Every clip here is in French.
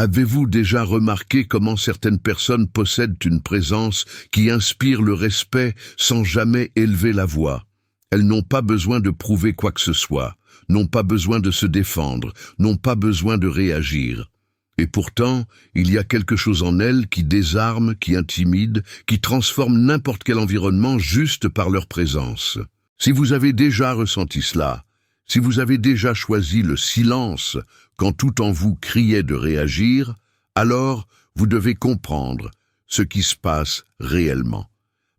Avez-vous déjà remarqué comment certaines personnes possèdent une présence qui inspire le respect sans jamais élever la voix? Elles n'ont pas besoin de prouver quoi que ce soit, n'ont pas besoin de se défendre, n'ont pas besoin de réagir. Et pourtant, il y a quelque chose en elles qui désarme, qui intimide, qui transforme n'importe quel environnement juste par leur présence. Si vous avez déjà ressenti cela, si vous avez déjà choisi le silence quand tout en vous criait de réagir, alors vous devez comprendre ce qui se passe réellement.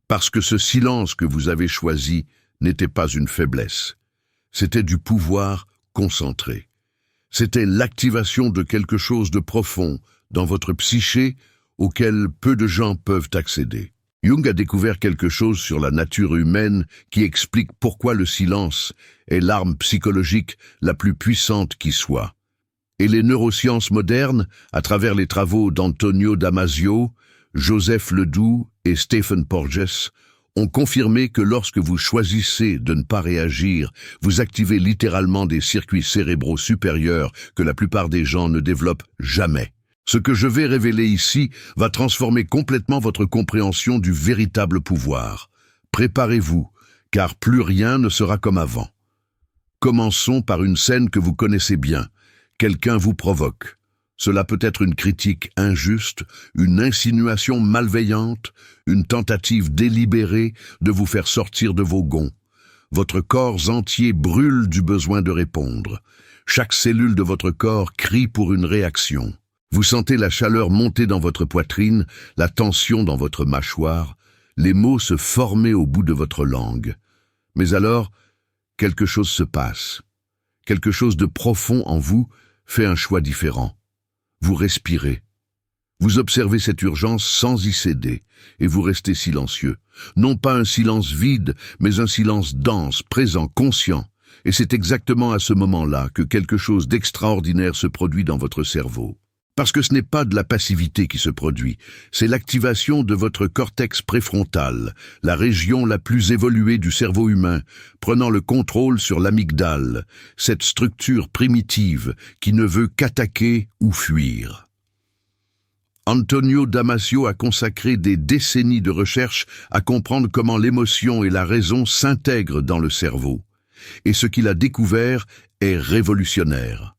Parce que ce silence que vous avez choisi n'était pas une faiblesse. C'était du pouvoir concentré. C'était l'activation de quelque chose de profond dans votre psyché auquel peu de gens peuvent accéder. Jung a découvert quelque chose sur la nature humaine qui explique pourquoi le silence est l'arme psychologique la plus puissante qui soit. Et les neurosciences modernes, à travers les travaux d'Antonio Damasio, Joseph Ledoux et Stephen Porges, ont confirmé que lorsque vous choisissez de ne pas réagir, vous activez littéralement des circuits cérébraux supérieurs que la plupart des gens ne développent jamais. Ce que je vais révéler ici va transformer complètement votre compréhension du véritable pouvoir. Préparez-vous, car plus rien ne sera comme avant. Commençons par une scène que vous connaissez bien. Quelqu'un vous provoque. Cela peut être une critique injuste, une insinuation malveillante, une tentative délibérée de vous faire sortir de vos gonds. Votre corps entier brûle du besoin de répondre. Chaque cellule de votre corps crie pour une réaction. Vous sentez la chaleur monter dans votre poitrine, la tension dans votre mâchoire, les mots se former au bout de votre langue. Mais alors, quelque chose se passe. Quelque chose de profond en vous fait un choix différent. Vous respirez. Vous observez cette urgence sans y céder, et vous restez silencieux. Non pas un silence vide, mais un silence dense, présent, conscient. Et c'est exactement à ce moment-là que quelque chose d'extraordinaire se produit dans votre cerveau. Parce que ce n'est pas de la passivité qui se produit, c'est l'activation de votre cortex préfrontal, la région la plus évoluée du cerveau humain, prenant le contrôle sur l'amygdale, cette structure primitive qui ne veut qu'attaquer ou fuir. Antonio Damasio a consacré des décennies de recherche à comprendre comment l'émotion et la raison s'intègrent dans le cerveau. Et ce qu'il a découvert est révolutionnaire.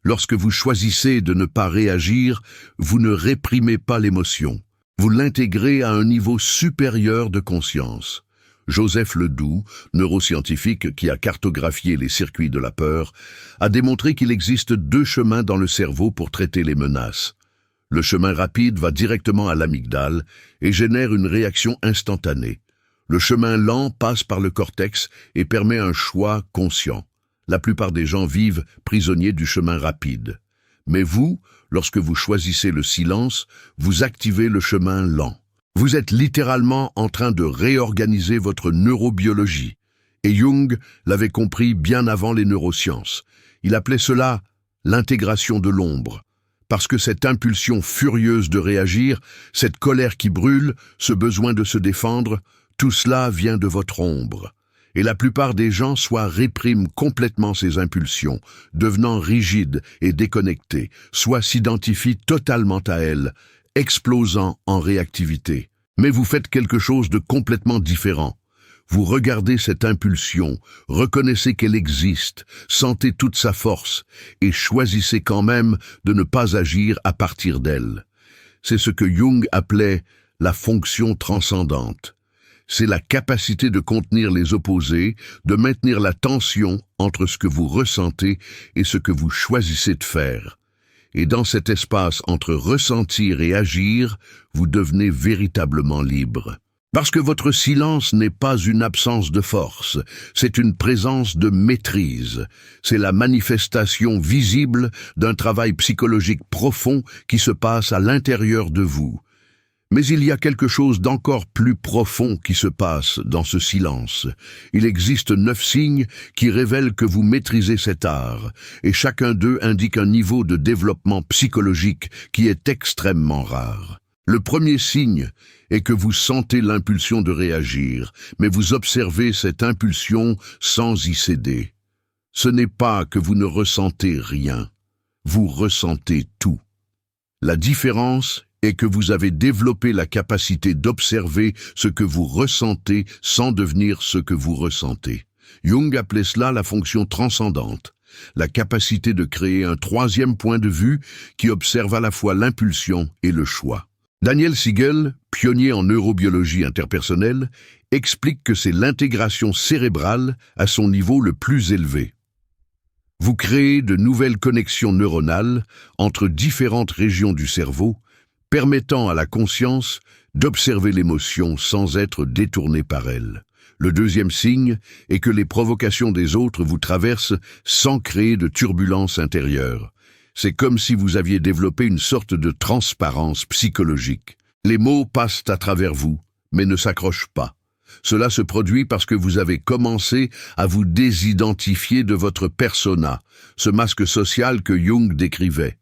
Lorsque vous choisissez de ne pas réagir, vous ne réprimez pas l'émotion. Vous l'intégrez à un niveau supérieur de conscience. Joseph Ledoux, neuroscientifique qui a cartographié les circuits de la peur, a démontré qu'il existe deux chemins dans le cerveau pour traiter les menaces. Le chemin rapide va directement à l'amygdale et génère une réaction instantanée. Le chemin lent passe par le cortex et permet un choix conscient. La plupart des gens vivent prisonniers du chemin rapide. Mais vous, lorsque vous choisissez le silence, vous activez le chemin lent. Vous êtes littéralement en train de réorganiser votre neurobiologie. Et Jung l'avait compris bien avant les neurosciences. Il appelait cela l'intégration de l'ombre. Parce que cette impulsion furieuse de réagir, cette colère qui brûle, ce besoin de se défendre, tout cela vient de votre ombre. Et la plupart des gens soit répriment complètement ces impulsions, devenant rigides et déconnectés, soit s'identifient totalement à elles, explosant en réactivité. Mais vous faites quelque chose de complètement différent. Vous regardez cette impulsion, reconnaissez qu'elle existe, sentez toute sa force et choisissez quand même de ne pas agir à partir d'elle. C'est ce que Jung appelait la fonction transcendante. C'est la capacité de contenir les opposés, de maintenir la tension entre ce que vous ressentez et ce que vous choisissez de faire. Et dans cet espace entre ressentir et agir, vous devenez véritablement libre. Parce que votre silence n'est pas une absence de force, c'est une présence de maîtrise. C'est la manifestation visible d'un travail psychologique profond qui se passe à l'intérieur de vous. Mais il y a quelque chose d'encore plus profond qui se passe dans ce silence. Il existe 9 signes qui révèlent que vous maîtrisez cet art, et chacun d'eux indique un niveau de développement psychologique qui est extrêmement rare. Le premier signe est que vous sentez l'impulsion de réagir, mais vous observez cette impulsion sans y céder. Ce n'est pas que vous ne ressentez rien, vous ressentez tout. La différence est que vous avez développé la capacité d'observer ce que vous ressentez sans devenir ce que vous ressentez. Jung appelait cela la fonction transcendante, la capacité de créer un troisième point de vue qui observe à la fois l'impulsion et le choix. Daniel Siegel, pionnier en neurobiologie interpersonnelle, explique que c'est l'intégration cérébrale à son niveau le plus élevé. Vous créez de nouvelles connexions neuronales entre différentes régions du cerveau, permettant à la conscience d'observer l'émotion sans être détournée par elle. Le deuxième signe est que les provocations des autres vous traversent sans créer de turbulence intérieure. C'est comme si vous aviez développé une sorte de transparence psychologique. Les mots passent à travers vous, mais ne s'accrochent pas. Cela se produit parce que vous avez commencé à vous désidentifier de votre persona, ce masque social que Jung décrivait.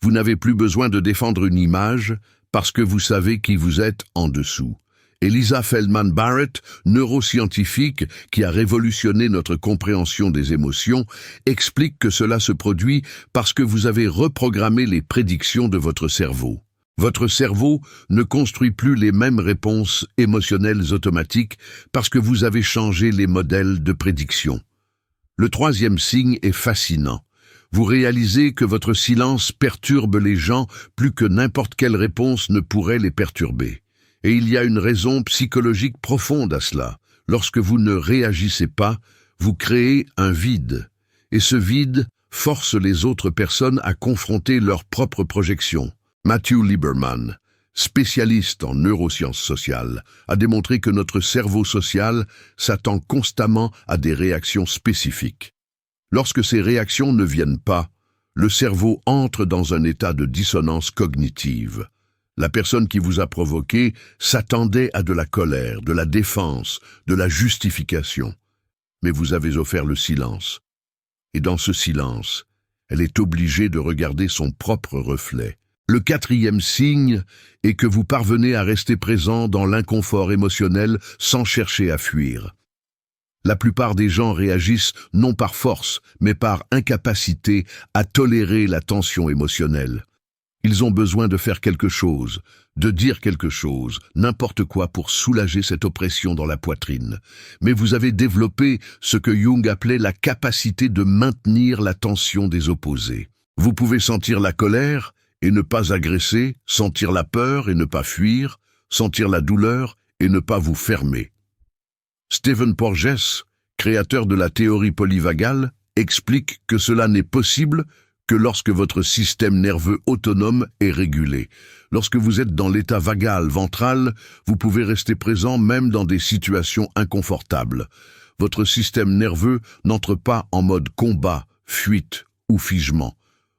Vous n'avez plus besoin de défendre une image parce que vous savez qui vous êtes en dessous. Elisa Feldman Barrett, neuroscientifique qui a révolutionné notre compréhension des émotions, explique que cela se produit parce que vous avez reprogrammé les prédictions de votre cerveau. Votre cerveau ne construit plus les mêmes réponses émotionnelles automatiques parce que vous avez changé les modèles de prédiction. Le troisième signe est fascinant. Vous réalisez que votre silence perturbe les gens plus que n'importe quelle réponse ne pourrait les perturber. Et il y a une raison psychologique profonde à cela. Lorsque vous ne réagissez pas, vous créez un vide. Et ce vide force les autres personnes à confronter leurs propres projections. Matthew Lieberman, spécialiste en neurosciences sociales, a démontré que notre cerveau social s'attend constamment à des réactions spécifiques. Lorsque ces réactions ne viennent pas, le cerveau entre dans un état de dissonance cognitive. La personne qui vous a provoqué s'attendait à de la colère, de la défense, de la justification. Mais vous avez offert le silence. Et dans ce silence, elle est obligée de regarder son propre reflet. Le quatrième signe est que vous parvenez à rester présent dans l'inconfort émotionnel sans chercher à fuir. La plupart des gens réagissent non par force, mais par incapacité à tolérer la tension émotionnelle. Ils ont besoin de faire quelque chose, de dire quelque chose, n'importe quoi pour soulager cette oppression dans la poitrine. Mais vous avez développé ce que Jung appelait la capacité de maintenir la tension des opposés. Vous pouvez sentir la colère et ne pas agresser, sentir la peur et ne pas fuir, sentir la douleur et ne pas vous fermer. Stephen Porges, créateur de la théorie polyvagale, explique que cela n'est possible que lorsque votre système nerveux autonome est régulé. Lorsque vous êtes dans l'état vagal ventral, vous pouvez rester présent même dans des situations inconfortables. Votre système nerveux n'entre pas en mode combat, fuite ou figement.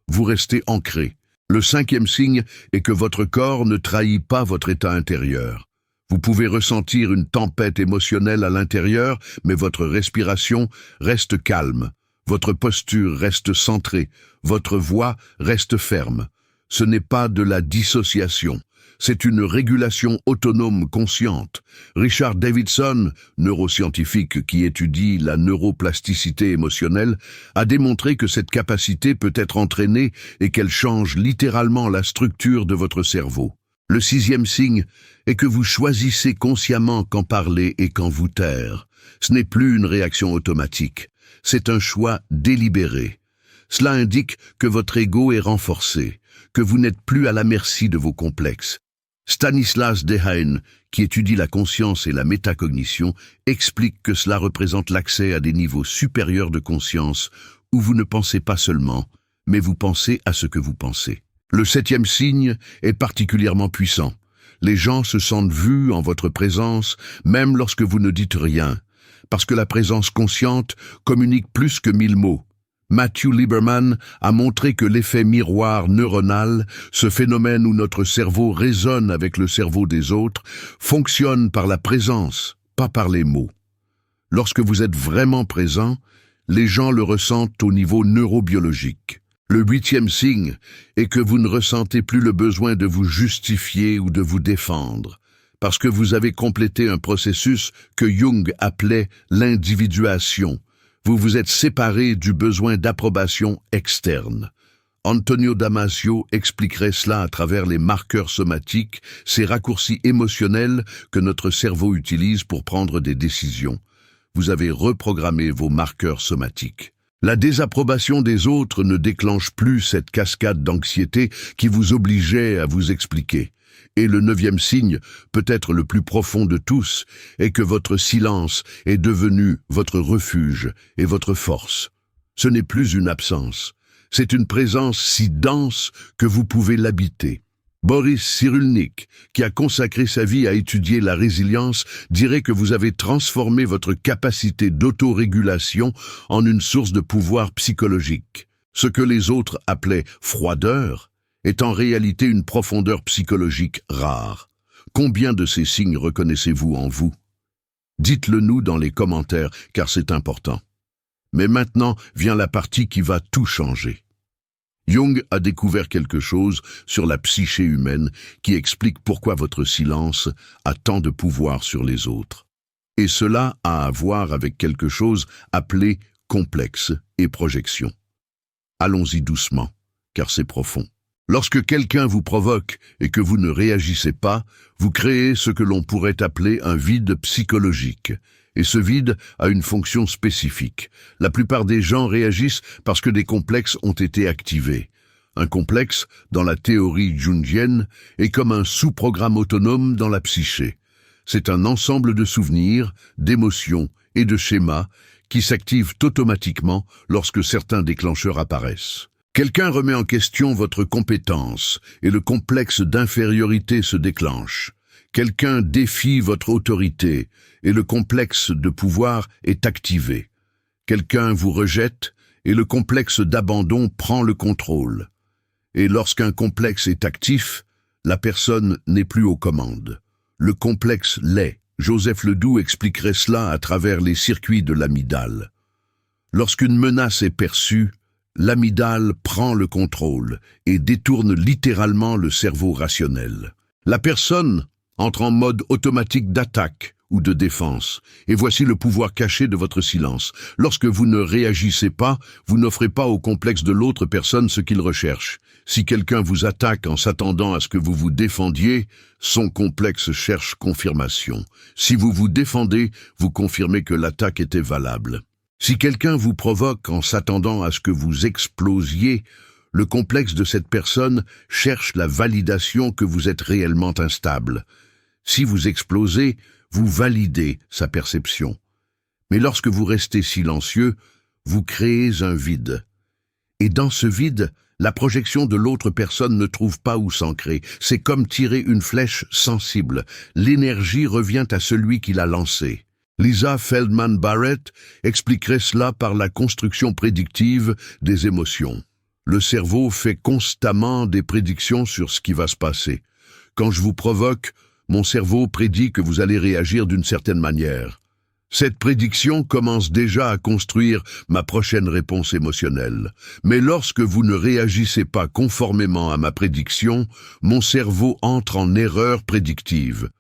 Vous restez ancré. Le cinquième signe est que votre corps ne trahit pas votre état intérieur. Vous pouvez ressentir une tempête émotionnelle à l'intérieur, mais votre respiration reste calme. Votre posture reste centrée, votre voix reste ferme. Ce n'est pas de la dissociation, c'est une régulation autonome consciente. Richard Davidson, neuroscientifique qui étudie la neuroplasticité émotionnelle, a démontré que cette capacité peut être entraînée et qu'elle change littéralement la structure de votre cerveau. Le sixième signe est que vous choisissez consciemment quand parler et quand vous taire. Ce n'est plus une réaction automatique. C'est un choix délibéré. Cela indique que votre ego est renforcé, que vous n'êtes plus à la merci de vos complexes. Stanislas Dehaene, qui étudie la conscience et la métacognition, explique que cela représente l'accès à des niveaux supérieurs de conscience où vous ne pensez pas seulement, mais vous pensez à ce que vous pensez. Le septième signe est particulièrement puissant. Les gens se sentent vus en votre présence, même lorsque vous ne dites rien, parce que la présence consciente communique plus que 1000 mots. Matthew Lieberman a montré que l'effet miroir neuronal, ce phénomène où notre cerveau résonne avec le cerveau des autres, fonctionne par la présence, pas par les mots. Lorsque vous êtes vraiment présent, les gens le ressentent au niveau neurobiologique. Le huitième signe est que vous ne ressentez plus le besoin de vous justifier ou de vous défendre, parce que vous avez complété un processus que Jung appelait l'individuation. Vous vous êtes séparé du besoin d'approbation externe. Antonio Damasio expliquerait cela à travers les marqueurs somatiques, ces raccourcis émotionnels que notre cerveau utilise pour prendre des décisions. Vous avez reprogrammé vos marqueurs somatiques. La désapprobation des autres ne déclenche plus cette cascade d'anxiété qui vous obligeait à vous expliquer. Et le 9e signe, peut-être le plus profond de tous, est que votre silence est devenu votre refuge et votre force. Ce n'est plus une absence, c'est une présence si dense que vous pouvez l'habiter. Boris Cyrulnik, qui a consacré sa vie à étudier la résilience, dirait que vous avez transformé votre capacité d'autorégulation en une source de pouvoir psychologique. Ce que les autres appelaient froideur est en réalité une profondeur psychologique rare. Combien de ces signes reconnaissez-vous en vous? Dites-le nous dans les commentaires, car c'est important. Mais maintenant vient la partie qui va tout changer. Jung a découvert quelque chose sur la psyché humaine qui explique pourquoi votre silence a tant de pouvoir sur les autres. Et cela a à voir avec quelque chose appelé complexe et projection. Allons-y doucement, car c'est profond. Lorsque quelqu'un vous provoque et que vous ne réagissez pas, vous créez ce que l'on pourrait appeler un vide psychologique. Et ce vide a une fonction spécifique. La plupart des gens réagissent parce que des complexes ont été activés. Un complexe, dans la théorie jungienne, est comme un sous-programme autonome dans la psyché. C'est un ensemble de souvenirs, d'émotions et de schémas qui s'activent automatiquement lorsque certains déclencheurs apparaissent. Quelqu'un remet en question votre compétence et le complexe d'infériorité se déclenche. Quelqu'un défie votre autorité et le complexe de pouvoir est activé. Quelqu'un vous rejette et le complexe d'abandon prend le contrôle. Et lorsqu'un complexe est actif, la personne n'est plus aux commandes. Le complexe l'est. Joseph Ledoux expliquerait cela à travers les circuits de l'amygdale. Lorsqu'une menace est perçue, l'amygdale prend le contrôle et détourne littéralement le cerveau rationnel. La personne entre en mode automatique d'attaque ou de défense, et voici le pouvoir caché de votre silence. Lorsque vous ne réagissez pas, vous n'offrez pas au complexe de l'autre personne ce qu'il recherche. Si quelqu'un vous attaque en s'attendant à ce que vous vous défendiez, son complexe cherche confirmation. Si vous vous défendez, vous confirmez que l'attaque était valable. Si quelqu'un vous provoque en s'attendant à ce que vous explosiez, le complexe de cette personne cherche la validation que vous êtes réellement instable. Si vous explosez, vous validez sa perception. Mais lorsque vous restez silencieux, vous créez un vide. Et dans ce vide, la projection de l'autre personne ne trouve pas où s'ancrer. C'est comme tirer une flèche sensible. L'énergie revient à celui qui l'a lancée. Lisa Feldman Barrett expliquerait cela par la construction prédictive des émotions. Le cerveau fait constamment des prédictions sur ce qui va se passer. Quand je vous provoque, mon cerveau prédit que vous allez réagir d'une certaine manière. Cette prédiction commence déjà à construire ma prochaine réponse émotionnelle. Mais lorsque vous ne réagissez pas conformément à ma prédiction, mon cerveau entre en erreur prédictive.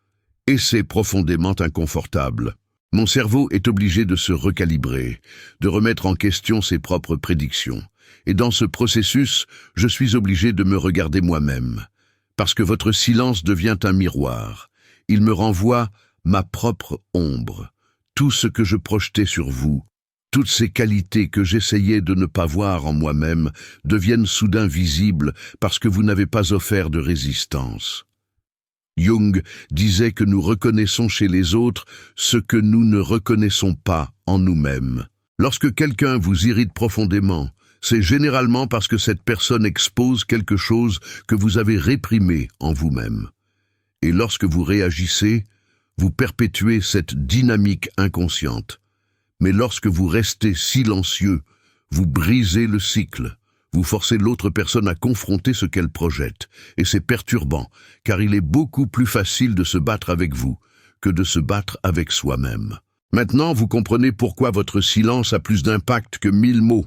Et c'est profondément inconfortable. Mon cerveau est obligé de se recalibrer, de remettre en question ses propres prédictions. Et dans ce processus, je suis obligé de me regarder moi-même. Parce que votre silence devient un miroir. Il me renvoie ma propre ombre. Tout ce que je projetais sur vous, toutes ces qualités que j'essayais de ne pas voir en moi-même, deviennent soudain visibles parce que vous n'avez pas offert de résistance. Jung disait que nous reconnaissons chez les autres ce que nous ne reconnaissons pas en nous-mêmes. Lorsque quelqu'un vous irrite profondément, c'est généralement parce que cette personne expose quelque chose que vous avez réprimé en vous-même. Et lorsque vous réagissez, vous perpétuez cette dynamique inconsciente. Mais lorsque vous restez silencieux, vous brisez le cycle. Vous forcez l'autre personne à confronter ce qu'elle projette. Et c'est perturbant, car il est beaucoup plus facile de se battre avec vous que de se battre avec soi-même. Maintenant, vous comprenez pourquoi votre silence a plus d'impact que 1000 mots.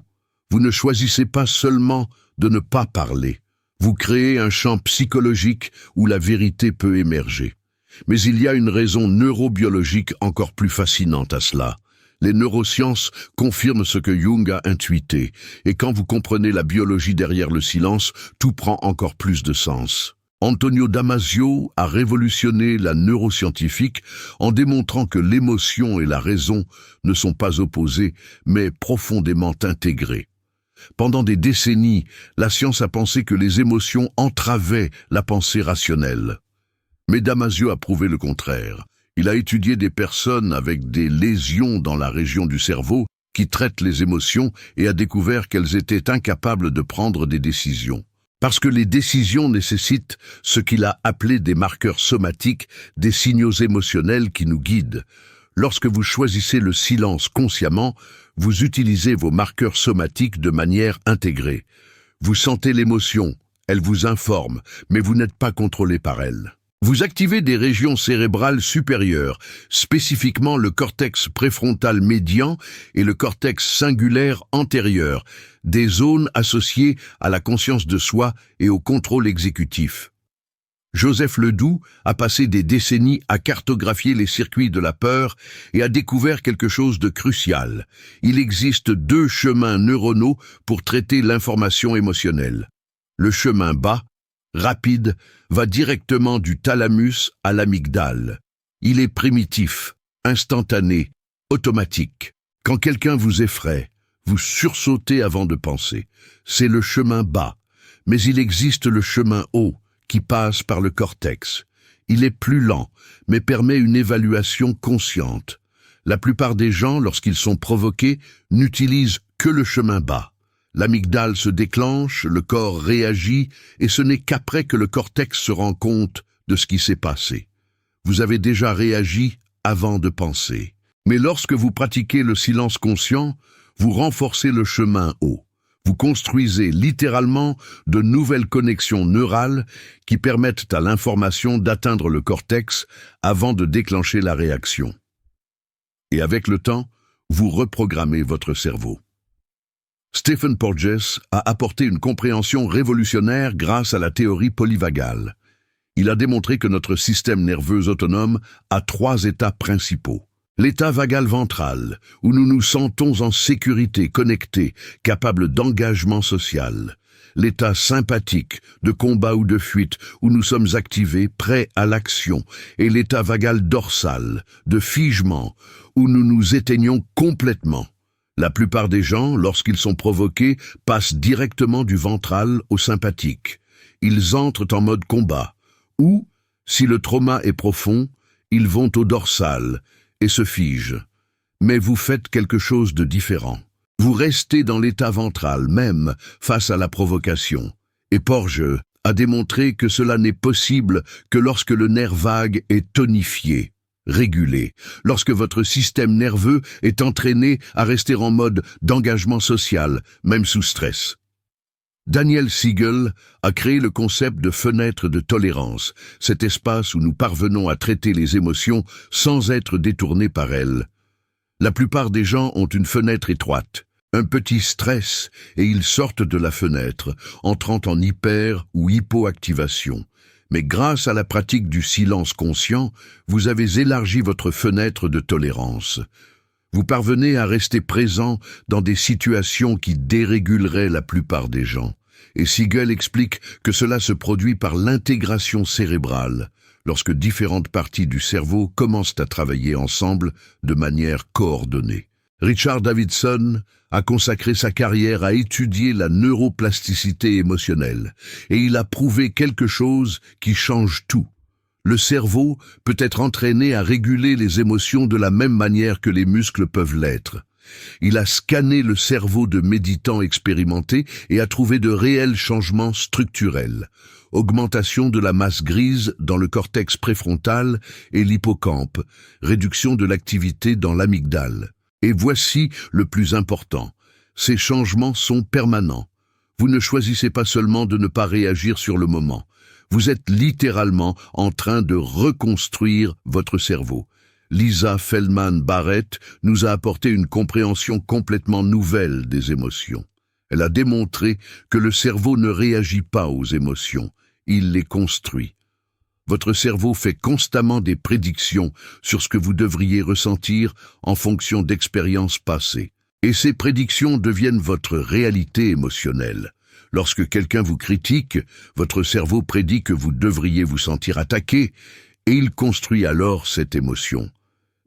Vous ne choisissez pas seulement de ne pas parler. Vous créez un champ psychologique où la vérité peut émerger. Mais il y a une raison neurobiologique encore plus fascinante à cela. Les neurosciences confirment ce que Jung a intuité, et quand vous comprenez la biologie derrière le silence, tout prend encore plus de sens. Antonio Damasio a révolutionné la neuroscientifique en démontrant que l'émotion et la raison ne sont pas opposées, mais profondément intégrées. Pendant des décennies, la science a pensé que les émotions entravaient la pensée rationnelle. Mais Damasio a prouvé le contraire. Il a étudié des personnes avec des lésions dans la région du cerveau qui traitent les émotions et a découvert qu'elles étaient incapables de prendre des décisions. Parce que les décisions nécessitent ce qu'il a appelé des marqueurs somatiques, des signaux émotionnels qui nous guident. Lorsque vous choisissez le silence consciemment, vous utilisez vos marqueurs somatiques de manière intégrée. Vous sentez l'émotion, elle vous informe, mais vous n'êtes pas contrôlé par elle. Vous activez des régions cérébrales supérieures, spécifiquement le cortex préfrontal médian et le cortex singulaire antérieur, des zones associées à la conscience de soi et au contrôle exécutif. Joseph Ledoux a passé des décennies à cartographier les circuits de la peur et a découvert quelque chose de crucial. Il existe 2 chemins neuronaux pour traiter l'information émotionnelle. Le chemin bas, rapide, va directement du thalamus à l'amygdale. Il est primitif, instantané, automatique. Quand quelqu'un vous effraie, vous sursautez avant de penser. C'est le chemin bas, mais il existe le chemin haut, qui passe par le cortex. Il est plus lent, mais permet une évaluation consciente. La plupart des gens, lorsqu'ils sont provoqués, n'utilisent que le chemin bas. L'amygdale se déclenche, le corps réagit, et ce n'est qu'après que le cortex se rend compte de ce qui s'est passé. Vous avez déjà réagi avant de penser. Mais lorsque vous pratiquez le silence conscient, vous renforcez le chemin haut. Vous construisez littéralement de nouvelles connexions neurales qui permettent à l'information d'atteindre le cortex avant de déclencher la réaction. Et avec le temps, vous reprogrammez votre cerveau. Stephen Porges a apporté une compréhension révolutionnaire grâce à la théorie polyvagale. Il a démontré que notre système nerveux autonome a 3 états principaux. L'état vagal ventral, où nous nous sentons en sécurité, connectés, capables d'engagement social. L'état sympathique, de combat ou de fuite, où nous sommes activés, prêts à l'action. Et l'état vagal dorsal, de figement, où nous nous éteignons complètement. La plupart des gens, lorsqu'ils sont provoqués, passent directement du ventral au sympathique. Ils entrent en mode combat. Ou, si le trauma est profond, ils vont au dorsal et se figent. Mais vous faites quelque chose de différent. Vous restez dans l'état ventral, même face à la provocation. Et Porges a démontré que cela n'est possible que lorsque le nerf vague est tonifié, régulé, lorsque votre système nerveux est entraîné à rester en mode d'engagement social, même sous stress. Daniel Siegel a créé le concept de fenêtre de tolérance, cet espace où nous parvenons à traiter les émotions sans être détournés par elles. La plupart des gens ont une fenêtre étroite, un petit stress, et ils sortent de la fenêtre, entrant en hyper- ou hypoactivation. Mais grâce à la pratique du silence conscient, vous avez élargi votre fenêtre de tolérance. Vous parvenez à rester présent dans des situations qui déréguleraient la plupart des gens. Et Siegel explique que cela se produit par l'intégration cérébrale, lorsque différentes parties du cerveau commencent à travailler ensemble de manière coordonnée. Richard Davidson a consacré sa carrière à étudier la neuroplasticité émotionnelle, et il a prouvé quelque chose qui change tout. Le cerveau peut être entraîné à réguler les émotions de la même manière que les muscles peuvent l'être. Il a scanné le cerveau de méditants expérimentés et a trouvé de réels changements structurels. Augmentation de la masse grise dans le cortex préfrontal et l'hippocampe, réduction de l'activité dans l'amygdale. Et voici le plus important. Ces changements sont permanents. Vous ne choisissez pas seulement de ne pas réagir sur le moment. Vous êtes littéralement en train de reconstruire votre cerveau. Lisa Feldman-Barrett nous a apporté une compréhension complètement nouvelle des émotions. Elle a démontré que le cerveau ne réagit pas aux émotions, il les construit. Votre cerveau fait constamment des prédictions sur ce que vous devriez ressentir en fonction d'expériences passées. Et ces prédictions deviennent votre réalité émotionnelle. Lorsque quelqu'un vous critique, votre cerveau prédit que vous devriez vous sentir attaqué, et il construit alors cette émotion.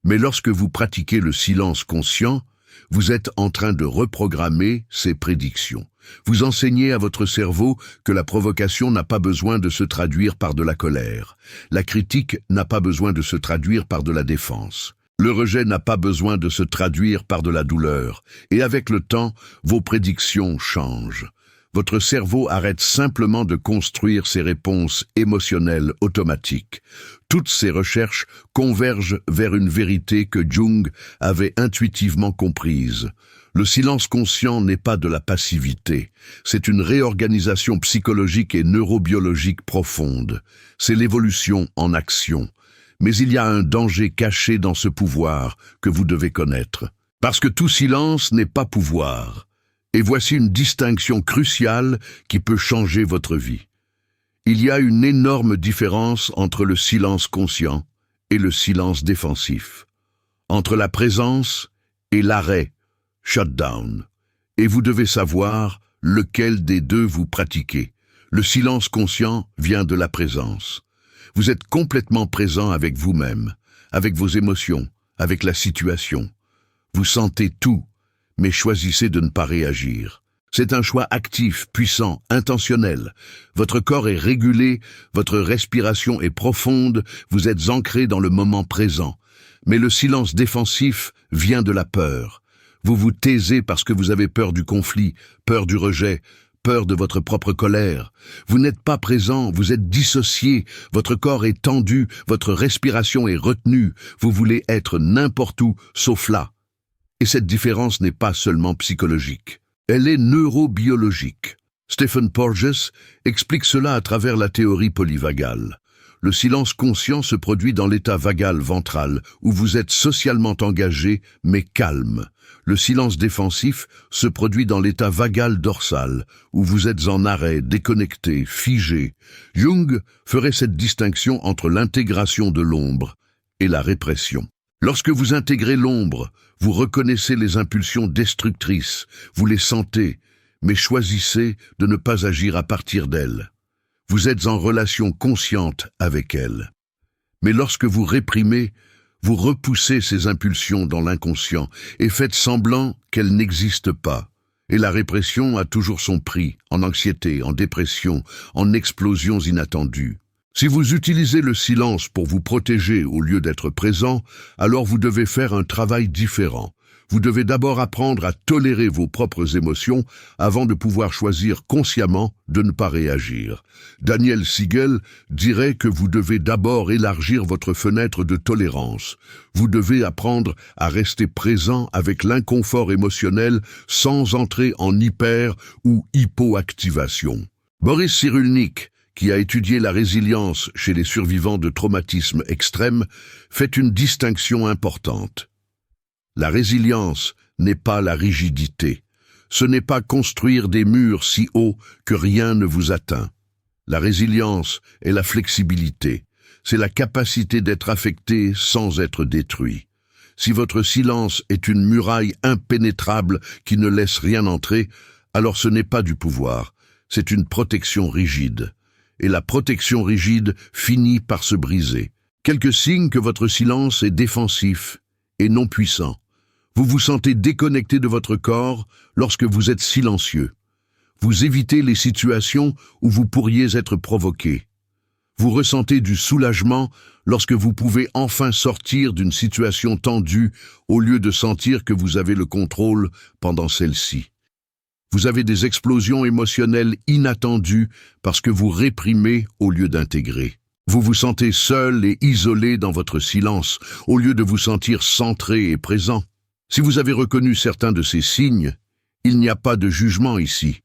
Mais lorsque vous pratiquez le silence conscient, vous êtes en train de reprogrammer ces prédictions. Vous enseignez à votre cerveau que la provocation n'a pas besoin de se traduire par de la colère. La critique n'a pas besoin de se traduire par de la défense. Le rejet n'a pas besoin de se traduire par de la douleur. Et avec le temps, vos prédictions changent. Votre cerveau arrête simplement de construire ses réponses émotionnelles automatiques. Toutes ces recherches convergent vers une vérité que Jung avait intuitivement comprise. Le silence conscient n'est pas de la passivité. C'est une réorganisation psychologique et neurobiologique profonde. C'est l'évolution en action. Mais il y a un danger caché dans ce pouvoir que vous devez connaître. Parce que tout silence n'est pas pouvoir. Et voici une distinction cruciale qui peut changer votre vie. Il y a une énorme différence entre le silence conscient et le silence défensif, entre la présence et l'arrêt, shutdown. Et vous devez savoir lequel des deux vous pratiquez. Le silence conscient vient de la présence. Vous êtes complètement présent avec vous-même, avec vos émotions, avec la situation. Vous sentez tout, mais choisissez de ne pas réagir. C'est un choix actif, puissant, intentionnel. Votre corps est régulé, votre respiration est profonde, vous êtes ancré dans le moment présent. Mais le silence défensif vient de la peur. Vous vous taisez parce que vous avez peur du conflit, peur du rejet, peur de votre propre colère. Vous n'êtes pas présent, vous êtes dissocié, votre corps est tendu, votre respiration est retenue, vous voulez être n'importe où, sauf là. Et cette différence n'est pas seulement psychologique, elle est neurobiologique. Stephen Porges explique cela à travers la théorie polyvagale. Le silence conscient se produit dans l'état vagal ventral, où vous êtes socialement engagé, mais calme. Le silence défensif se produit dans l'état vagal dorsal, où vous êtes en arrêt, déconnecté, figé. Jung ferait cette distinction entre l'intégration de l'ombre et la répression. Lorsque vous intégrez l'ombre, vous reconnaissez les impulsions destructrices, vous les sentez, mais choisissez de ne pas agir à partir d'elles. Vous êtes en relation consciente avec elles. Mais lorsque vous réprimez, vous repoussez ces impulsions dans l'inconscient et faites semblant qu'elles n'existent pas. Et la répression a toujours son prix, en anxiété, en dépression, en explosions inattendues. Si vous utilisez le silence pour vous protéger au lieu d'être présent, alors vous devez faire un travail différent. Vous devez d'abord apprendre à tolérer vos propres émotions avant de pouvoir choisir consciemment de ne pas réagir. Daniel Siegel dirait que vous devez d'abord élargir votre fenêtre de tolérance. Vous devez apprendre à rester présent avec l'inconfort émotionnel sans entrer en hyper- ou hypoactivation. Boris Cyrulnik, qui a étudié la résilience chez les survivants de traumatismes extrêmes, fait une distinction importante. La résilience n'est pas la rigidité. Ce n'est pas construire des murs si hauts que rien ne vous atteint. La résilience est la flexibilité. C'est la capacité d'être affecté sans être détruit. Si votre silence est une muraille impénétrable qui ne laisse rien entrer, alors ce n'est pas du pouvoir, c'est une protection rigide. Et la protection rigide finit par se briser. Quelques signes que votre silence est défensif et non puissant. Vous vous sentez déconnecté de votre corps lorsque vous êtes silencieux. Vous évitez les situations où vous pourriez être provoqué. Vous ressentez du soulagement lorsque vous pouvez enfin sortir d'une situation tendue au lieu de sentir que vous avez le contrôle pendant celle-ci. Vous avez des explosions émotionnelles inattendues parce que vous réprimez au lieu d'intégrer. Vous vous sentez seul et isolé dans votre silence, au lieu de vous sentir centré et présent. Si vous avez reconnu certains de ces signes, il n'y a pas de jugement ici,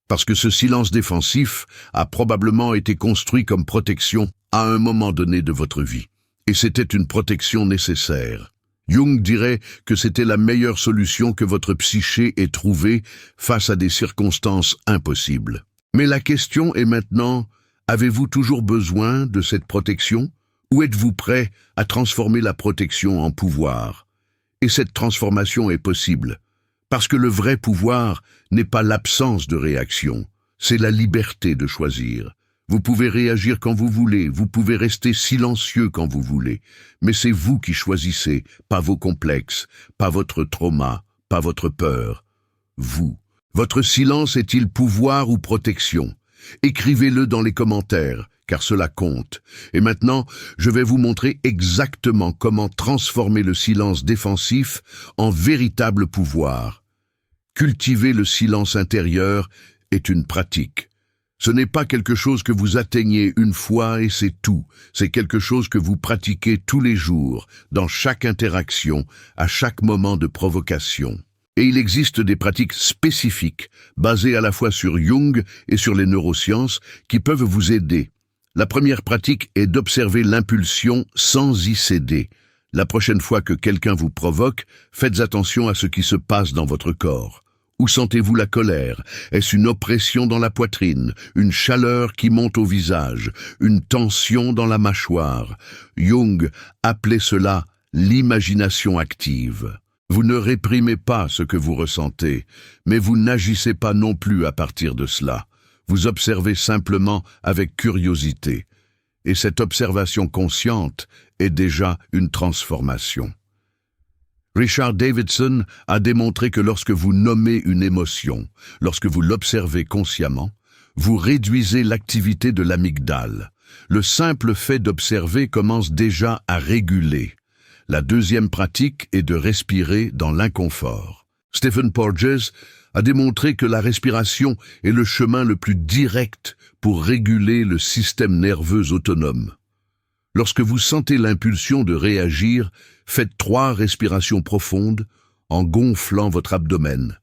parce que ce silence défensif a probablement été construit comme protection à un moment donné de votre vie. Et c'était une protection nécessaire. Jung dirait que c'était la meilleure solution que votre psyché ait trouvée face à des circonstances impossibles. Mais la question est maintenant, Avez-vous toujours besoin de cette protection? Ou êtes-vous prêt à transformer la protection en pouvoir? Et cette transformation est possible, parce que le vrai pouvoir n'est pas l'absence de réaction, c'est la liberté de choisir. Vous pouvez réagir quand vous voulez, vous pouvez rester silencieux quand vous voulez, mais c'est vous qui choisissez, pas vos complexes, pas votre trauma, pas votre peur. Vous. Votre silence est-il pouvoir ou protection? Écrivez-le dans les commentaires, car cela compte. Et maintenant, je vais vous montrer exactement comment transformer le silence défensif en véritable pouvoir. Cultiver le silence intérieur est une pratique. Ce n'est pas quelque chose que vous atteignez une fois et c'est tout. C'est quelque chose que vous pratiquez tous les jours, dans chaque interaction, à chaque moment de provocation. Et il existe des pratiques spécifiques, basées à la fois sur Jung et sur les neurosciences, qui peuvent vous aider. La première pratique est d'observer l'impulsion sans y céder. La prochaine fois que quelqu'un vous provoque, faites attention à ce qui se passe dans votre corps. Où sentez-vous la colère? Est-ce une oppression dans la poitrine, une chaleur qui monte au visage, une tension dans la mâchoire? Jung appelait cela l'imagination active. Vous ne réprimez pas ce que vous ressentez, mais vous n'agissez pas non plus à partir de cela. Vous observez simplement avec curiosité. Et cette observation consciente est déjà une transformation. Richard Davidson a démontré que lorsque vous nommez une émotion, lorsque vous l'observez consciemment, vous réduisez l'activité de l'amygdale. Le simple fait d'observer commence déjà à réguler. La deuxième pratique est de respirer dans l'inconfort. Stephen Porges a démontré que la respiration est le chemin le plus direct pour réguler le système nerveux autonome. Lorsque vous sentez l'impulsion de réagir, faites 3 respirations profondes en gonflant votre abdomen.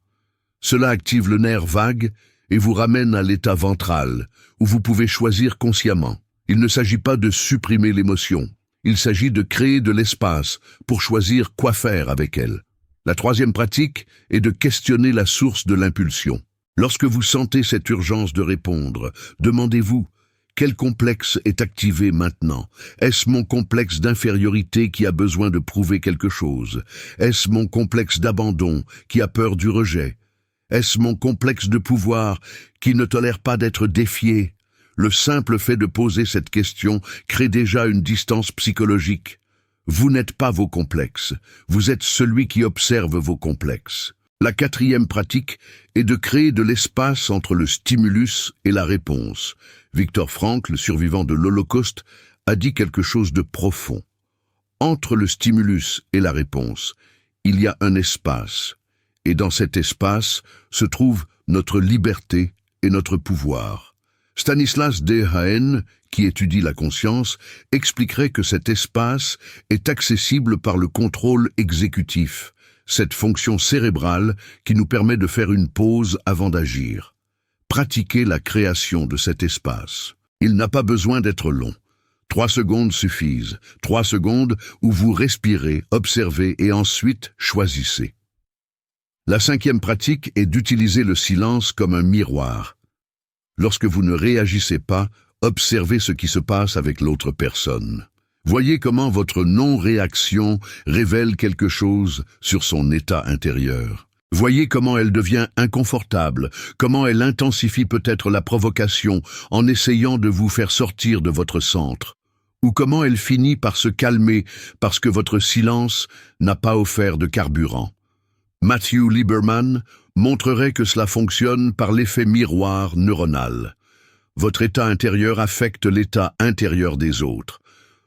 Cela active le nerf vague et vous ramène à l'état ventral, où vous pouvez choisir consciemment. Il ne s'agit pas de supprimer l'émotion. Il s'agit de créer de l'espace pour choisir quoi faire avec elle. La troisième pratique est de questionner la source de l'impulsion. Lorsque vous sentez cette urgence de répondre, demandez-vous: quel complexe est activé maintenant? Est-ce mon complexe d'infériorité qui a besoin de prouver quelque chose? Est-ce mon complexe d'abandon qui a peur du rejet? Est-ce mon complexe de pouvoir qui ne tolère pas d'être défié? Le simple fait de poser cette question crée déjà une distance psychologique. Vous n'êtes pas vos complexes, vous êtes celui qui observe vos complexes. La quatrième pratique est de créer de l'espace entre le stimulus et la réponse. Viktor Frankl, survivant de l'Holocauste, a dit quelque chose de profond. Entre le stimulus et la réponse, il y a un espace. Et dans cet espace se trouve notre liberté et notre pouvoir. Stanislas Dehaene, qui étudie la conscience, expliquerait que cet espace est accessible par le contrôle exécutif, cette fonction cérébrale qui nous permet de faire une pause avant d'agir. Pratiquez la création de cet espace. Il n'a pas besoin d'être long. 3 secondes suffisent. 3 secondes où vous respirez, observez et ensuite choisissez. La cinquième pratique est d'utiliser le silence comme un miroir. Lorsque vous ne réagissez pas, observez ce qui se passe avec l'autre personne. Voyez comment votre non-réaction révèle quelque chose sur son état intérieur. Voyez comment elle devient inconfortable, comment elle intensifie peut-être la provocation en essayant de vous faire sortir de votre centre, ou comment elle finit par se calmer parce que votre silence n'a pas offert de carburant. Matthew Lieberman montrerait que cela fonctionne par l'effet miroir neuronal. Votre état intérieur affecte l'état intérieur des autres.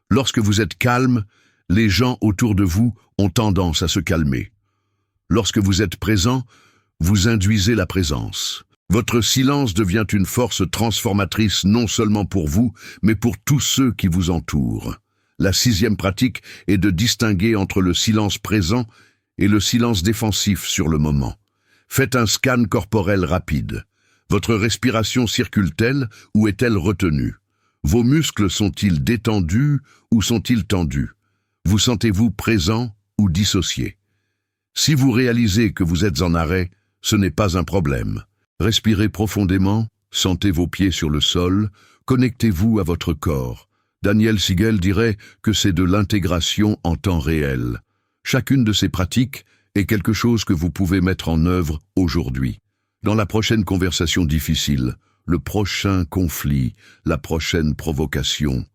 Lorsque vous êtes calme, les gens autour de vous ont tendance à se calmer. Lorsque vous êtes présent, vous induisez la présence. Votre silence devient une force transformatrice non seulement pour vous, mais pour tous ceux qui vous entourent. La sixième pratique est de distinguer entre le silence présent et le silence défensif sur le moment. Faites un scan corporel rapide. Votre respiration circule-t-elle ou est-elle retenue? Vos muscles sont-ils détendus ou sont-ils tendus? Vous sentez-vous présent ou dissocié? Si vous réalisez que vous êtes en arrêt, ce n'est pas un problème. Respirez profondément, sentez vos pieds sur le sol, Connectez-vous à votre corps. Daniel Siegel dirait que c'est de l'intégration en temps réel. Chacune de ces pratiques est quelque chose que vous pouvez mettre en œuvre aujourd'hui. Dans la prochaine conversation difficile, le prochain conflit, la prochaine provocation,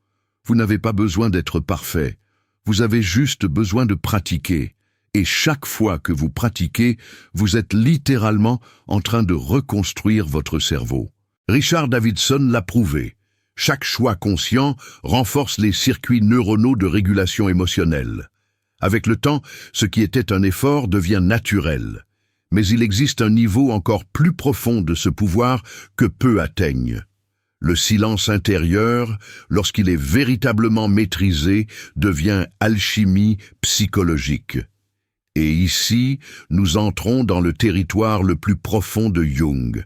vous n'avez pas besoin d'être parfait. Vous avez juste besoin de pratiquer. Et chaque fois que vous pratiquez, vous êtes littéralement en train de reconstruire votre cerveau. Richard Davidson l'a prouvé. Chaque choix conscient renforce les circuits neuronaux de régulation émotionnelle. Avec le temps, ce qui était un effort devient naturel. Mais il existe un niveau encore plus profond de ce pouvoir que peu atteignent. Le silence intérieur, lorsqu'il est véritablement maîtrisé, devient alchimie psychologique. Et ici, nous entrons dans le territoire le plus profond de Jung.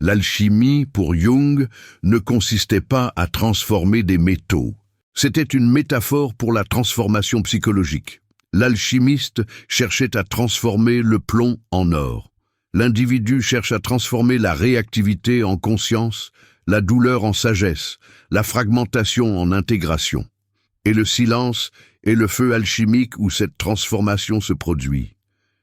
L'alchimie, pour Jung, ne consistait pas à transformer des métaux. C'était une métaphore pour la transformation psychologique. L'alchimiste cherchait à transformer le plomb en or. L'individu cherche à transformer la réactivité en conscience, la douleur en sagesse, la fragmentation en intégration. Et le silence est le feu alchimique où cette transformation se produit.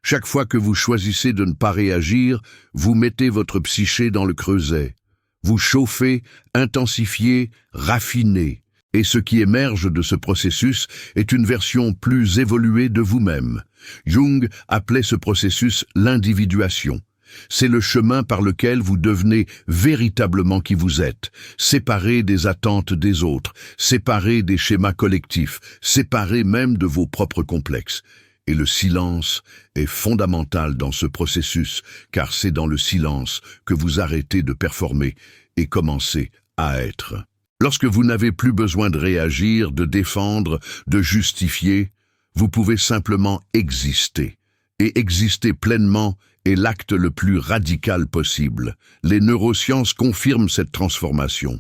Chaque fois que vous choisissez de ne pas réagir, vous mettez votre psyché dans le creuset. Vous chauffez, intensifiez, raffinez. Et ce qui émerge de ce processus est une version plus évoluée de vous-même. Jung appelait ce processus l'individuation. C'est le chemin par lequel vous devenez véritablement qui vous êtes, séparé des attentes des autres, séparé des schémas collectifs, séparé même de vos propres complexes. Et le silence est fondamental dans ce processus, car c'est dans le silence que vous arrêtez de performer et commencez à être. Lorsque vous n'avez plus besoin de réagir, de défendre, de justifier, vous pouvez simplement exister. Et exister pleinement est l'acte le plus radical possible. Les neurosciences confirment cette transformation.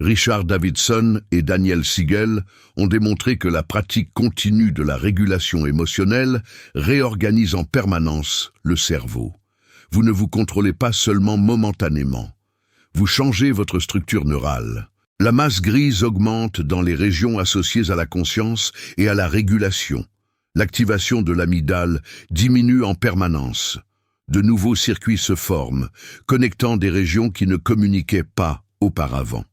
Richard Davidson et Daniel Siegel ont démontré que la pratique continue de la régulation émotionnelle réorganise en permanence le cerveau. Vous ne vous contrôlez pas seulement momentanément. Vous changez votre structure neurale. La masse grise augmente dans les régions associées à la conscience et à la régulation. L'activation de l'amygdale diminue en permanence. De nouveaux circuits se forment, connectant des régions qui ne communiquaient pas auparavant.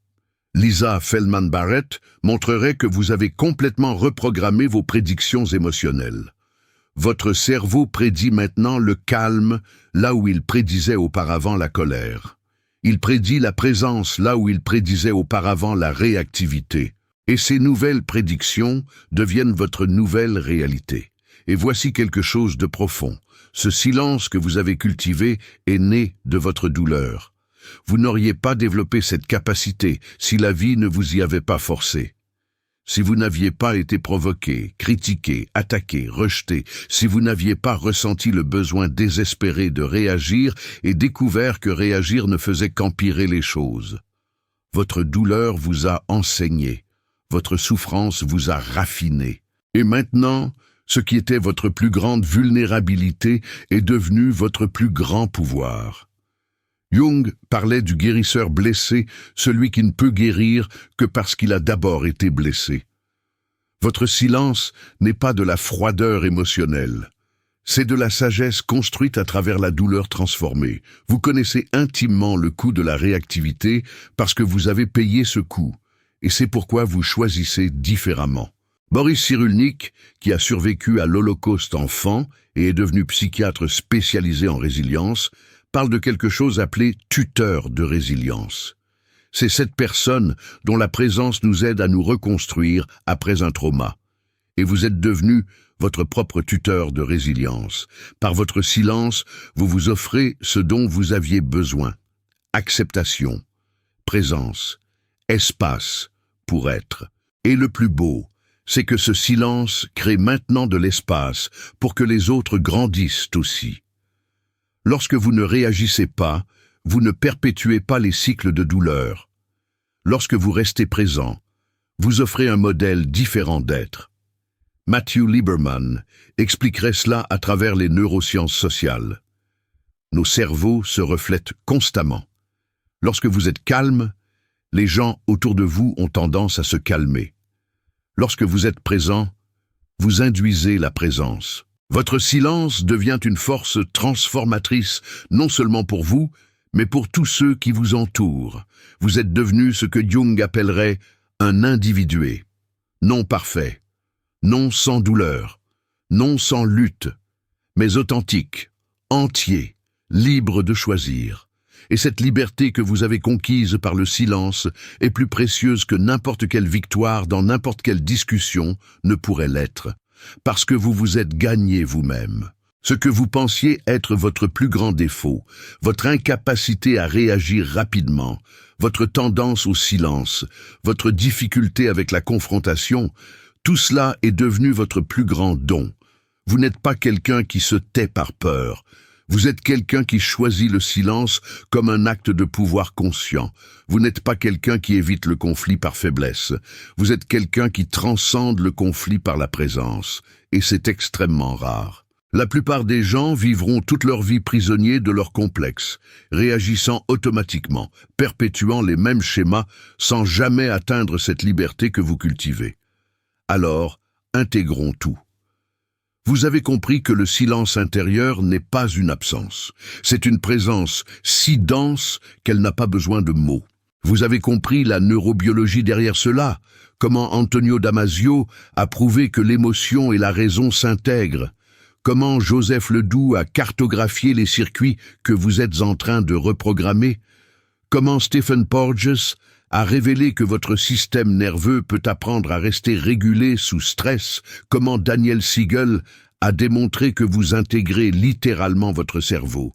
Lisa Feldman-Barrett montrerait que vous avez complètement reprogrammé vos prédictions émotionnelles. Votre cerveau prédit maintenant le calme là où il prédisait auparavant la colère. Il prédit la présence là où il prédisait auparavant la réactivité. Et ces nouvelles prédictions deviennent votre nouvelle réalité. Et voici quelque chose de profond. Ce silence que vous avez cultivé est né de votre douleur. Vous n'auriez pas développé cette capacité si la vie ne vous y avait pas forcé. Si vous n'aviez pas été provoqué, critiqué, attaqué, rejeté, si vous n'aviez pas ressenti le besoin désespéré de réagir et découvert que réagir ne faisait qu'empirer les choses. Votre douleur vous a enseigné, votre souffrance vous a raffiné. Et maintenant, ce qui était votre plus grande vulnérabilité est devenu votre plus grand pouvoir. Jung parlait du guérisseur blessé, celui qui ne peut guérir que parce qu'il a d'abord été blessé. Votre silence n'est pas de la froideur émotionnelle. C'est de la sagesse construite à travers la douleur transformée. Vous connaissez intimement le coût de la réactivité parce que vous avez payé ce coût, et c'est pourquoi vous choisissez différemment. Boris Cyrulnik, qui a survécu à l'Holocauste enfant et est devenu psychiatre spécialisé en résilience, parle de quelque chose appelé tuteur de résilience. C'est cette personne dont la présence nous aide à nous reconstruire après un trauma. Et vous êtes devenu votre propre tuteur de résilience. Par votre silence, vous vous offrez ce dont vous aviez besoin. Acceptation, présence, espace pour être. Et le plus beau, c'est que ce silence crée maintenant de l'espace pour que les autres grandissent aussi. Lorsque vous ne réagissez pas, vous ne perpétuez pas les cycles de douleur. Lorsque vous restez présent, vous offrez un modèle différent d'être. Matthew Lieberman expliquerait cela à travers les neurosciences sociales. Nos cerveaux se reflètent constamment. Lorsque vous êtes calme, Les gens autour de vous ont tendance à se calmer. Lorsque vous êtes présent, vous induisez la présence. Votre silence devient une force transformatrice, non seulement pour vous, mais pour tous ceux qui vous entourent. Vous êtes devenu ce que Jung appellerait un individué. Non parfait, non sans douleur, non sans lutte, mais authentique, entier, libre de choisir. Et cette liberté que vous avez conquise par le silence est plus précieuse que n'importe quelle victoire dans n'importe quelle discussion ne pourrait l'être, parce que vous vous êtes gagné vous-même. Ce que vous pensiez être votre plus grand défaut, votre incapacité à réagir rapidement, votre tendance au silence, votre difficulté avec la confrontation, tout cela est devenu votre plus grand don. Vous n'êtes pas quelqu'un qui se tait par peur. Vous êtes quelqu'un qui choisit le silence comme un acte de pouvoir conscient. Vous n'êtes pas quelqu'un qui évite le conflit par faiblesse. Vous êtes quelqu'un qui transcende le conflit par la présence. Et c'est extrêmement rare. La plupart des gens vivront toute leur vie prisonniers de leurs complexes, réagissant automatiquement, perpétuant les mêmes schémas sans jamais atteindre cette liberté que vous cultivez. Alors, intégrons tout. Vous avez compris que le silence intérieur n'est pas une absence. C'est une présence si dense qu'elle n'a pas besoin de mots. Vous avez compris la neurobiologie derrière cela, comment Antonio Damasio a prouvé que l'émotion et la raison s'intègrent, comment Joseph Ledoux a cartographié les circuits que vous êtes en train de reprogrammer, comment Stephen Porges a révélé que votre système nerveux peut apprendre à rester régulé sous stress, comment Daniel Siegel a démontré que vous intégrez littéralement votre cerveau,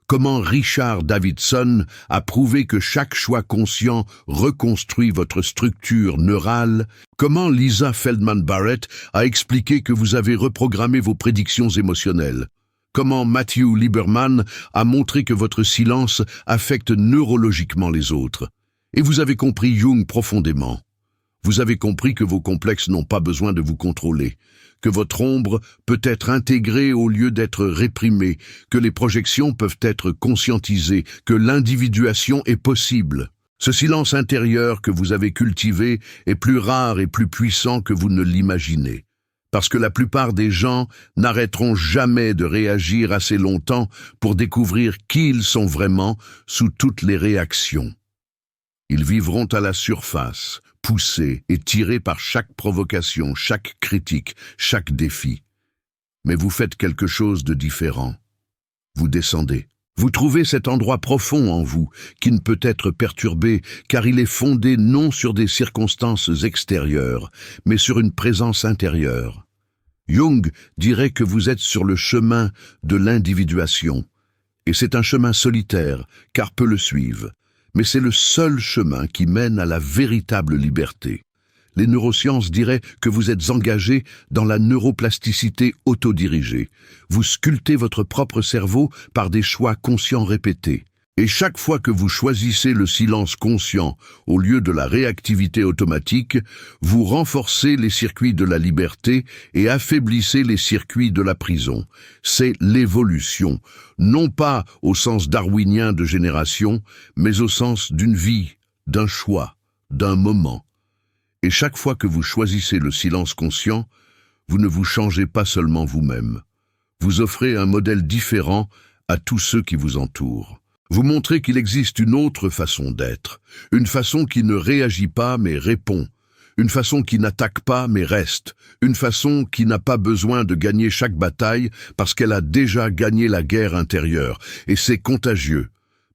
comment Richard Davidson a prouvé que chaque choix conscient reconstruit votre structure neurale, comment Lisa Feldman Barrett a expliqué que vous avez reprogrammé vos prédictions émotionnelles, comment Matthew Lieberman a montré que votre silence affecte neurologiquement les autres. Et vous avez compris Jung profondément. Vous avez compris que vos complexes n'ont pas besoin de vous contrôler, que votre ombre peut être intégrée au lieu d'être réprimée, que les projections peuvent être conscientisées, que l'individuation est possible. Ce silence intérieur que vous avez cultivé est plus rare et plus puissant que vous ne l'imaginez. Parce que la plupart des gens n'arrêteront jamais de réagir assez longtemps pour découvrir qui ils sont vraiment sous toutes les réactions. Ils vivront à la surface, poussés et tirés par chaque provocation, chaque critique, chaque défi. Mais vous faites quelque chose de différent. Vous descendez. Vous trouvez cet endroit profond en vous qui ne peut être perturbé car il est fondé non sur des circonstances extérieures, mais sur une présence intérieure. Jung dirait que vous êtes sur le chemin de l'individuation. Et c'est un chemin solitaire, car peu le suivent. Mais c'est le seul chemin qui mène à la véritable liberté. Les neurosciences diraient que vous êtes engagé dans la neuroplasticité autodirigée. Vous sculptez votre propre cerveau par des choix conscients répétés. Et chaque fois que vous choisissez le silence conscient au lieu de la réactivité automatique, vous renforcez les circuits de la liberté et affaiblissez les circuits de la prison. C'est l'évolution, non pas au sens darwinien de génération, mais au sens d'une vie, d'un choix, d'un moment. Et chaque fois que vous choisissez le silence conscient, vous ne vous changez pas seulement vous-même. Vous offrez un modèle différent à tous ceux qui vous entourent. Vous montrez qu'il existe une autre façon d'être, une façon qui ne réagit pas mais répond, une façon qui n'attaque pas mais reste, une façon qui n'a pas besoin de gagner chaque bataille parce qu'elle a déjà gagné la guerre intérieure. Et c'est contagieux,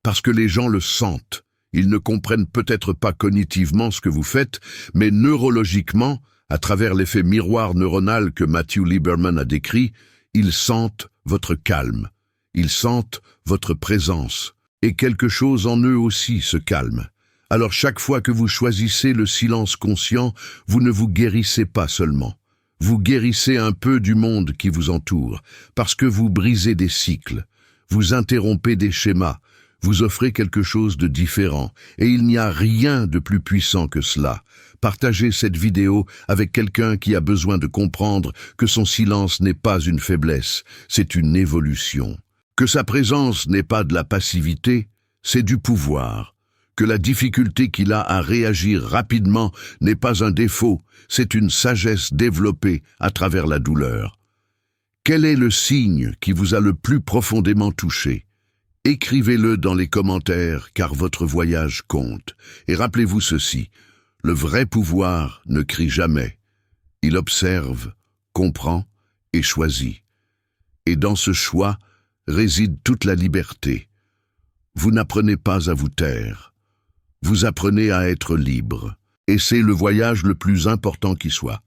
parce que les gens le sentent. Ils ne comprennent peut-être pas cognitivement ce que vous faites, mais neurologiquement, à travers l'effet miroir neuronal que Matthew Lieberman a décrit, ils sentent votre calme, ils sentent votre présence. Et quelque chose en eux aussi se calme. Alors chaque fois que vous choisissez le silence conscient, vous ne vous guérissez pas seulement. Vous guérissez un peu du monde qui vous entoure, parce que vous brisez des cycles, vous interrompez des schémas, vous offrez quelque chose de différent, et il n'y a rien de plus puissant que cela. Partagez cette vidéo avec quelqu'un qui a besoin de comprendre que son silence n'est pas une faiblesse, c'est une évolution. Que sa présence n'est pas de la passivité, c'est du pouvoir. que la difficulté qu'il a à réagir rapidement n'est pas un défaut, c'est une sagesse développée à travers la douleur. Quel est le signe qui vous a le plus profondément touché? Écrivez-le dans les commentaires, car votre voyage compte. Et rappelez-vous ceci, le vrai pouvoir ne crie jamais. Il observe, comprend et choisit. Et dans ce choix réside toute la liberté. Vous n'apprenez pas à vous taire. Vous apprenez à être libre. Et c'est le voyage le plus important qui soit.